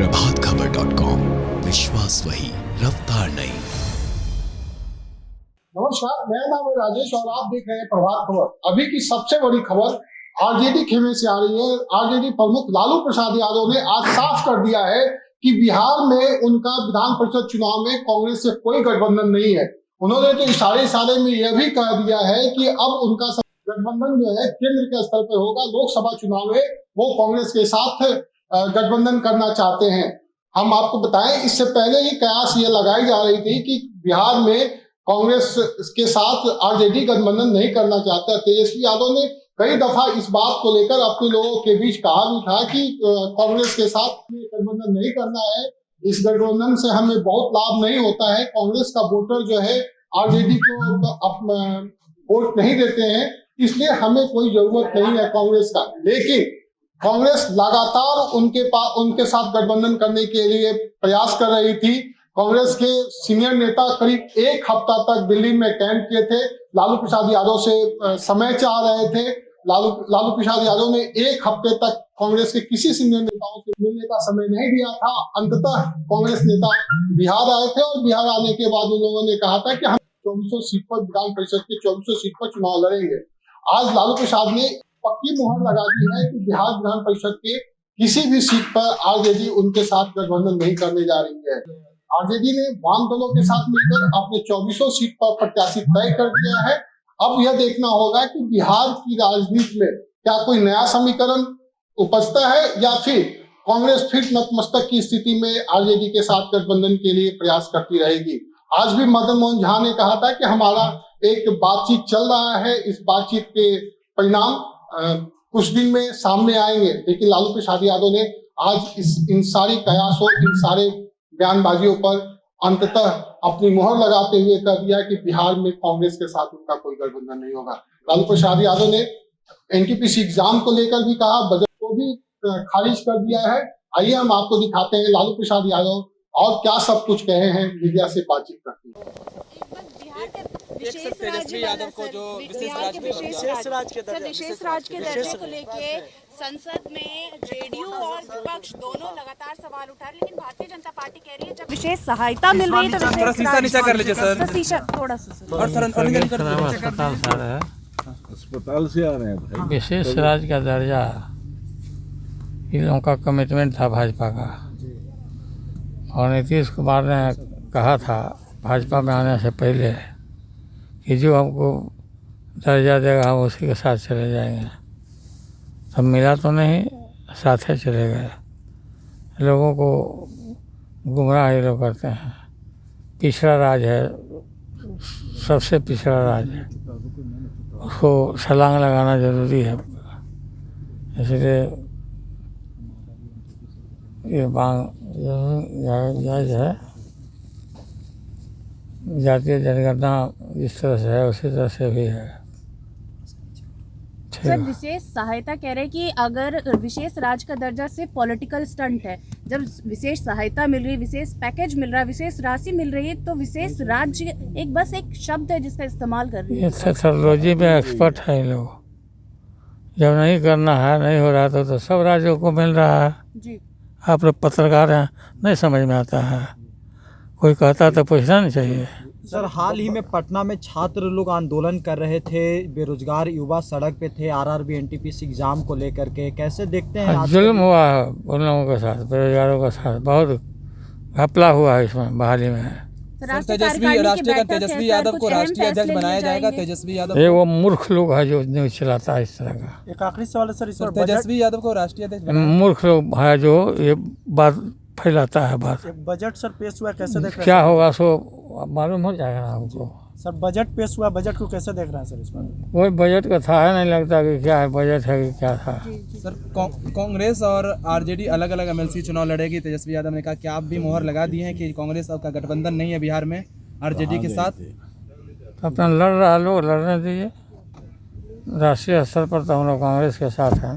प्रभातखबर.com, विश्वास वही, रफ्तार नहीं। नमस्कार, मेरा नाम है राजेश और आप देख रहे हैं प्रभात खबर। अभी की सबसे बड़ी खबर आरजेडी खेमे से आ रही है। आरजेडी प्रमुख लालू प्रसाद यादव ने आज साफ कर दिया है कि बिहार में उनका विधान परिषद चुनाव में कांग्रेस से कोई गठबंधन नहीं है। उन्होंने तो इशारे में यह भी कह दिया है कि अब उनका गठबंधन जो है केंद्र के स्तर पर होगा। लोकसभा चुनाव में वो कांग्रेस के साथ गठबंधन करना चाहते हैं। हम आपको बताएं, इससे पहले ही कयास ये लगाई जा रही थी कि बिहार में कांग्रेस के साथ आरजेडी गठबंधन नहीं करना चाहता। तेजस्वी यादव ने कई दफा इस बात को लेकर अपने लोगों के बीच कहा भी था कि कांग्रेस के साथ गठबंधन नहीं करना है। इस गठबंधन से हमें बहुत लाभ नहीं होता है। कांग्रेस का वोटर जो है आरजेडी को वोट नहीं देते हैं, इसलिए हमें कोई जरूरत नहीं है कांग्रेस का। लेकिन कांग्रेस लगातार उनके साथ गठबंधन करने के लिए प्रयास कर रही थी। कांग्रेस के सीनियर नेता करीब एक हफ्ता तक दिल्ली में कैंप किए थे। लालू प्रसाद यादव से समय चाह रहे थे। लालू प्रसाद यादव ने एक हफ्ते तक कांग्रेस के किसी सीनियर नेताओं से मिलने का समय नहीं दिया था। अंततः कांग्रेस नेता बिहार आए थे और बिहार आने के बाद उन लोगों ने कहा था कि हम 2400 सीट पर विधान परिषद के 2400 सीट पर चुनाव लड़ेंगे। आज लालू प्रसाद ने पक्की मुहर लगा दी है कि बिहार विधान परिषद के किसी भी सीट पर आरजेडी उनके साथ गठबंधन नहीं करने जा रही है। आरजेडी ने वाम दलों के साथ मिलकर अपने 2400 सीट पर प्रत्याशी तय कर दिया है। अब यह देखना होगा कि बिहार की राजनीति में क्या कोई नया समीकरण उपजता है या फिर कांग्रेस फिर नतमस्तक की स्थिति में आरजेडी के साथ गठबंधन के लिए प्रयास करती रहेगी। आज भी मदन मोहन झा ने कहा था कि हमारा एक बातचीत चल रहा है, इस बातचीत के परिणाम कुछ दिन में सामने आएंगे। लेकिन लालू प्रसाद यादव ने आज इन सारी कयासों, इन सारे बयानबाजियों पर अंततः अपनी मुहर लगाते हुए कह दिया कि बिहार में कांग्रेस के साथ उनका कोई गठबंधन नहीं होगा। लालू प्रसाद यादव ने एनटीपीसी एग्जाम को लेकर भी कहा, बजट को भी खारिज कर दिया है। आइए हम आपको दिखाते हैं लालू प्रसाद यादव और क्या सब कुछ कहे हैं मीडिया से बातचीत करते हुए। तेजस्वी यादव को जो विशेष राज के दर्जे को लेके संसद में जेडीयू और विपक्ष दोनों लगातार सवाल उठा रहे, लेकिन भारतीय जनता पार्टी कह रही है जब विशेष सहायता मिल रही है तो शीशा नीचा कर लीजिए सर, थोड़ा सा और अस्पताल से आ रहे हैं भाई। विशेष राज्य का दर्जा इन लोगों का कमिटमेंट था भाजपा का, और नीतीश कुमार ने कहा था भाजपा में आने से पहले कि जो हमको दर्जा देगा हम उसी के साथ चले जाएंगे। तब मिला तो नहीं, साथ ही चले गए। लोगों को गुमराह ये लोग करते हैं। पिछड़ा राज है, सबसे पिछड़ा राज है, उसको छलांग लगाना जरूरी है। इसलिए ये मांग जायज़ है। जातीय जनगणना जिस तरह से है उसी तरह से भी है। सर, विशेष सहायता कह रहे हैं कि अगर विशेष राज्य का दर्जा सिर्फ पॉलिटिकल स्टंट है, जब विशेष सहायता मिल रही है, विशेष पैकेज मिल रहा है, विशेष राशि मिल रही है, तो विशेष राज्य बस एक शब्द है जिसका इस्तेमाल कर रही है। सोशियोलॉजी में एक्सपर्ट है लोग। जब नहीं करना है, नहीं हो रहा तो सब राज्यों को मिल रहा है जी। आप लोग पत्रकार हैं, नहीं समझ में आता है। कोई कहता तो पूछना नहीं चाहिए। सर, हाल ही में पटना में छात्र लोग आंदोलन कर रहे थे, बेरोजगार युवा सड़क पे थे आरआरबी एनटीपीसी एग्जाम को लेकर के, कैसे देखते हैं? जुल्म हुआ है उन लोगों के साथ, बेरोजगारों के साथ बहुत घपला हुआ है इसमें बहाली में। तेजस्वी यादव को राष्ट्रीय अध्यक्ष बनाया जाएगा। तेजस्वी यादव ये वो मूर्ख लोग है जो न्यूज चलाता है इस तरह का। एक आखिरी सवाल है सर, इस तेजस्वी यादव को राष्ट्रीय अध्यक्ष मूर्ख लोग है जो ये बात फैलाता है। बात बजट सर पेश हुआ, कैसे देख रहे हैं? क्या होगा सो मालूम हो जाएगा हमको। सर, बजट पेश हुआ, बजट को कैसे देख रहे हैं सर? इसमें कोई बजट का था है, नहीं लगता कि क्या है बजट है कि क्या था। सर, कांग्रेस और आरजेडी अलग अलग एमएलसी चुनाव लड़ेगी। तेजस्वी यादव ने कहा कि आप भी मोहर लगा दिए हैं कि कांग्रेस का गठबंधन नहीं है बिहार में आरजेडी के साथ। अपना लड़ रहा लोग लड़ने दीजिए। राष्ट्रीय स्तर पर तो हम लोग कांग्रेस के साथ हैं,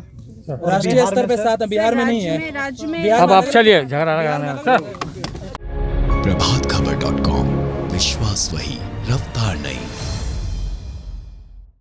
राष्ट्रीय स्तर पे साथ, बिहार में नहीं है। अब आप चलिए झगड़ा लगाने।